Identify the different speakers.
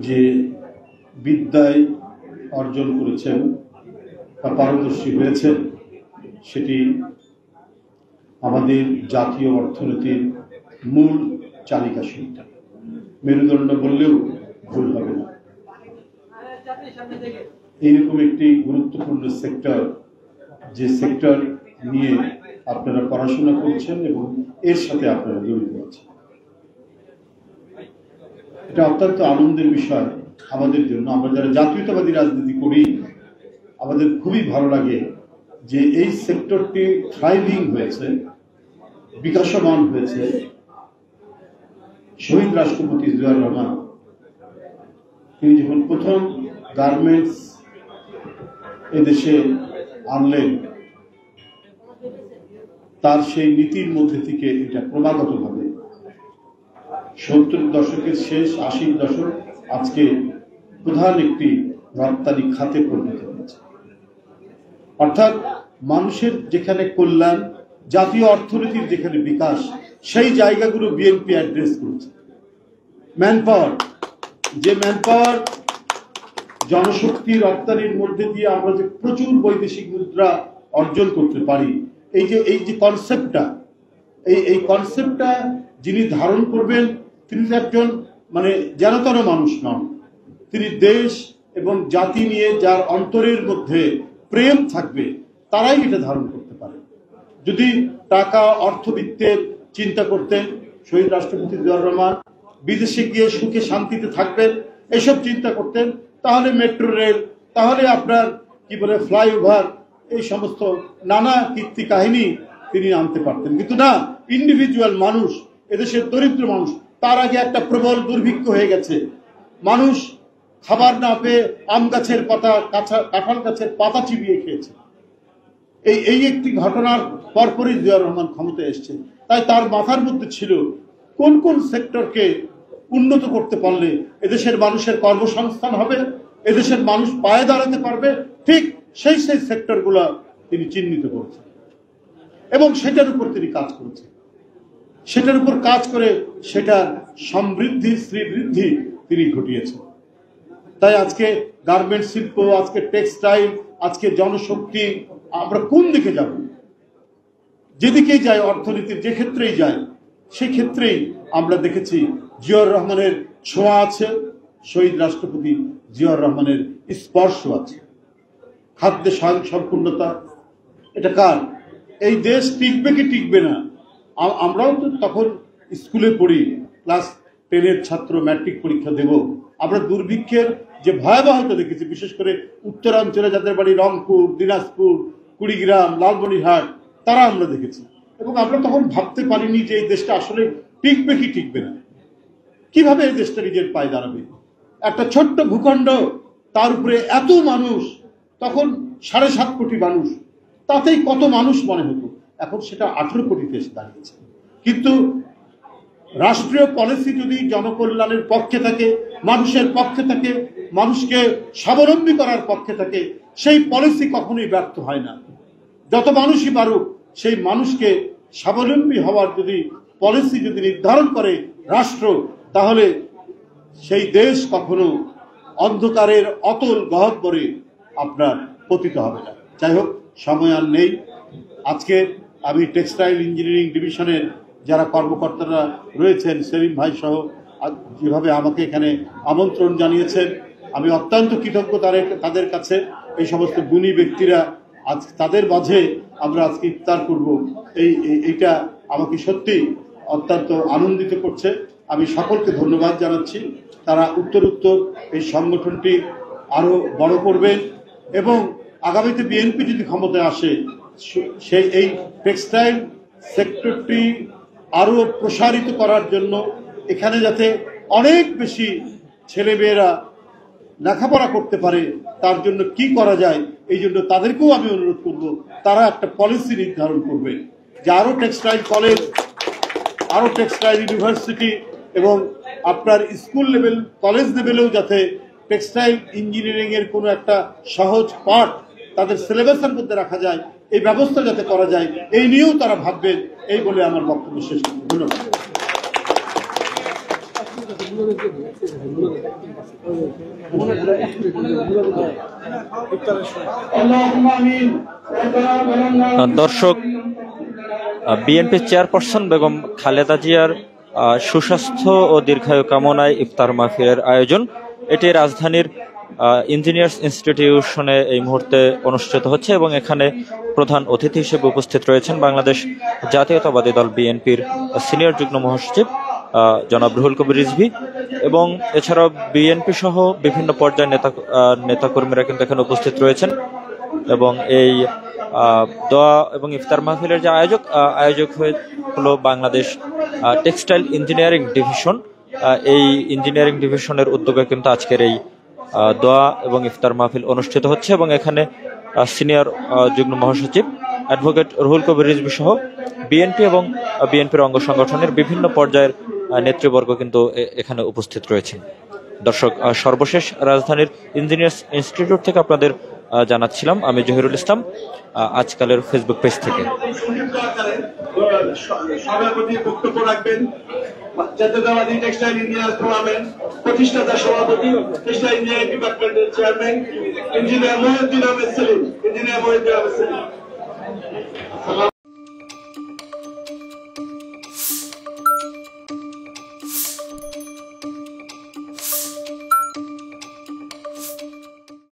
Speaker 1: যে বিদ্যায় অর্জন করেছেন বা পারদর্শী হয়েছেন সেটি আমাদের জাতীয় অর্থনীতির মূল চালিকা শক্তি, মেরুদণ্ড বললেও ভুল হবে না। এইরকম একটি গুরুত্বপূর্ণ সেক্টর, যে সেক্টর নিয়ে আপনারা পড়াশোনা করছেন এবং এর সাথে আপনারা জড়িত আছেন, এটা অত্যন্ত আনন্দের বিষয় আমাদের জন্য। আমরা যারা জাতীয়তাবাদী রাজনীতি করি, আমাদের খুবই ভালো লাগে যে এই সেক্টরটি থ্রাইভিং হয়েছে, বিকাশমান হয়েছে। শহীদ রাষ্ট্রপতি জিয়াউর রহমান তিনি যখন প্রথম গার্মেন্টস এদেশে আনলেন, তার সেই নীতির মধ্যে থেকে এটা ক্রমাগতভাবে 70 দশকের শেষ, 80 দশক আজকে প্রধান একটি রপ্তানি খাতে পরিণত হয়েছে। অর্থাৎ মানুষের যেখানে কল্যাণ, জাতীয় অর্থনীতির যেখানে বিকাশ, সেই জায়গাগুলো বিএনপি অ্যাড্রেস করেছে। ম্যানপাওয়ার, যে ম্যানপাওয়ার জনশক্তি রপ্তানির মধ্যে দিয়ে আমরা যে প্রচুর বৈদেশিক মুদ্রা অর্জন করতে পারি, এই যে কনসেপ্টটা, এই কনসেপ্টটা যিনি ধারণ করবেন তিনি একজন যেনতেন মানুষ নন। তিনি দেশ এবং জাতি নিয়ে যার অন্তরের মধ্যে প্রেম থাকবে তারাই এটা ধারণ করতে পারে। যদি টাকা অর্থবিত্তের চিন্তা করতেন শহীদ রাষ্ট্রপতি জিয়াউর রহমান, বিদেশে গিয়ে সুখে শান্তিতে থাকবেন এসব চিন্তা করতেন, তাহলে মেট্রো রেল, তাহলে আপনার ফ্লাইওভার, এই সমস্ত নানা কীর্তি কাহিনী তিনি আনতে পারতেন। কিন্তু না, ইন্ডিভিজুয়াল মানুষ, এদেশের দরিদ্র মানুষ, তার আগে একটা প্রবল দুর্ভিক্ষ হয়ে গেছে। মানুষ খাবার না পেয়ে আম গাছের পাতা, কাঁঠাল গাছের পাতা চিবিয়ে খেয়েছে। এই একটি ঘটনার পরপরই জিয়াউর রহমান ক্ষমতায় এসেছে। তাই তার মাথার মধ্যে ছিল কোন কোন সেক্টরকে উন্নত করতে পারলে এদেশের মানুষের কর্মসংস্থান হবে, এদেশের মানুষ পায়ে দাঁড়াতে পারবে, ঠিক সেই সেক্টরগুলো তিনি চিহ্নিত করেছেন এবং সেটার উপর তিনি কাজ করেছেন। সেটার উপর কাজ করে সেটার সমৃদ্ধি, শ্রীবৃদ্ধি তিনি ঘটিয়েছেন। তাই আজকে গার্মেন্ট শিল্প, আজকে টেক্সটাইল, আজকে জনশক্তি, আমরা কোন দিকে যাব? যেদিকেই যাই, অর্থনীতির যে ক্ষেত্রেই যাই, সেই ক্ষেত্রেই আমরা দেখেছি জিয়াউর রহমানের ছোঁয়া আছে, শহীদ রাষ্ট্রপতি জিয়াউর রহমানের স্পর্শ আছে। খাদ্যে স্বয়ংসম্পূর্ণতা, এটা কার? এই দেশ টিকবে কি টিকবে না? আমরাও তো তখন স্কুলে পড়ি, ক্লাস 10-এর ছাত্র, ম্যাট্রিক পরীক্ষা দেব। আমরা দুর্ভিক্ষের যে ভয়াবহতা দেখেছি, বিশেষ করে উত্তরাঞ্চলে যাদের বাড়ি রংপুর, দিনাজপুর, কুড়িগ্রাম, লালমনিরহাট, তারা আমরা দেখেছি। এবং আমরা তখন ভাবতে পারিনি যে এই দেশটা আসলে টিকবে কি টিকবে না, কিভাবে এই দেশটা নিজের পায়ে দাঁড়াবে। একটা ছোট্ট ভূখণ্ড, তার উপরে এত মানুষ, তখন 7.5 কোটি মানুষ, তাতেই কত মানুষ মনে হতো। এখন সেটা 18 কোটিতে এসে দাঁড়িয়েছে। কিন্তু রাষ্ট্রীয় পলিসি যদি জনকল্যাণের পক্ষে থাকে, মানুষের পক্ষে থাকে, মানুষকে স্বাবলম্বী করার পক্ষে থাকে, সেই পলিসি কখনোই ব্যর্থ হয় না। যত মানুষই পারুক, সেই মানুষকে স্বাবলম্বী হওয়ার যদি পলিসি যদি নির্ধারণ করে রাষ্ট্র, তাহলে সেই দেশ কখনো অন্ধকারের অতল গহ্বরে আপনার পতিত হবে না। যাই হোক, সময় আর নেই। আজকে আমি টেক্সটাইল ইঞ্জিনিয়ারিং ডিভিশনের যারা কর্মকর্তারা রয়েছেন, সেলিম ভাই সহ, যেভাবে আমাকে এখানে আমন্ত্রণ জানিয়েছেন, আমি অত্যন্ত কৃতজ্ঞ তাদের কাছে। এই সমস্ত গুণী ব্যক্তিরা, আজ তাদের মাঝে আমরা আজকে ইফতার করব, এইটা আমাকে সত্যি অত্যন্ত আনন্দিত করছে। আমি সকলকে ধন্যবাদ জানাচ্ছি। তারা উত্তরোত্তর এই সংগঠনটি আরো বড় করবেন এবং আগামীতে বিএনপি যদি ক্ষমতায় আসে, সেই এই টেক্সটাইল সেক্টরটি আরো প্রসারিত করার জন্য, এখানে যাতে অনেক বেশি ছেলেমেয়েরা লেখাপড়া করতে পারে, তার জন্য কি করা যায়, এই জন্য তাদেরকেও আমি অনুরোধ করব তারা একটা পলিসি নির্ধারণ করবে যে আরো টেক্সটাইল কলেজ, আরো টেক্সটাইল ইউনিভার্সিটি এবং আপনার স্কুল লেভেল, কলেজ লেভেলেও যাতে টেক্সটাইল ইঞ্জিনিয়ারিং এর কোনো একটা সহজ পাঠ তাদের সিলেবাসের মধ্যে রাখা যায়, এই ব্যবস্থা যাতে করা যায়, এই নিয়েও তারা ভাববেন। এই বলে আমার বক্তব্য শেষ করছি। ধন্যবাদ।
Speaker 2: দর্শক, বিএনপি চেয়ারপারসন বেগম খালেদা জিয়ার সুস্বাস্থ্য ও দীর্ঘায়ু কামনায় ইফতার মাহফিলের আয়োজন। এটি রাজধানীর ইঞ্জিনিয়ার্স ইনস্টিটিউশনে এই মুহূর্তে অনুষ্ঠিত হচ্ছে এবং এখানে প্রধান অতিথি হিসেবে উপস্থিত রয়েছেন বাংলাদেশ জাতীয়তাবাদী দল বিএনপির সিনিয়র যুগ্ম মহাসচিব জনাব রুহুল কবির রিজভী এবং এছাড়াও বিএনপি সহ বিভিন্ন পর্যায়ের নেতাকর্মীরা কিন্তু এখানে উপস্থিত রয়েছেন। এবং এই দোয়া এবং ইফতার মাহফিলের যে আয়োজক হলো বাংলাদেশ টেক্সটাইল ইঞ্জিনিয়ারিং ডিভিশন। এই ইঞ্জিনিয়ারিং ডিভিশনের উদ্যোগে কিন্তু আজকের এই দোয়া এবং ইফতার মাহফিল অনুষ্ঠিত হচ্ছে এবং এখানে সিনিয়র যুগ্ম মহাসচিব অ্যাডভোকেট রুহুল কবির রিজভী সহ বিএনপি এবং বিএনপির অঙ্গ সংগঠনের বিভিন্ন পর্যায়ের নেতৃবর্গ কিন্তু এখানে উপস্থিত রয়েছেন। দর্শক, সর্বশেষ রাজধানীর ইঞ্জিনিয়ার্স ইনস্টিটিউট থেকে আপনাদের জানাচ্ছিলাম আমি জহিরুল ইসলাম, আজকালের ফেসবুক পেজ থেকে। জাতীয়তাবাদী টেক্সটাইল ইঞ্জিনিয়ার ফোরামের প্রতিষ্ঠাতা সভাপতি, টেক্সটাইল ইঞ্জিনিয়ারিং ডিপার্টমেন্টের চেয়ারম্যান ইঞ্জিনিয়ার মহিউদ্দিন আহমেদ সেলিম।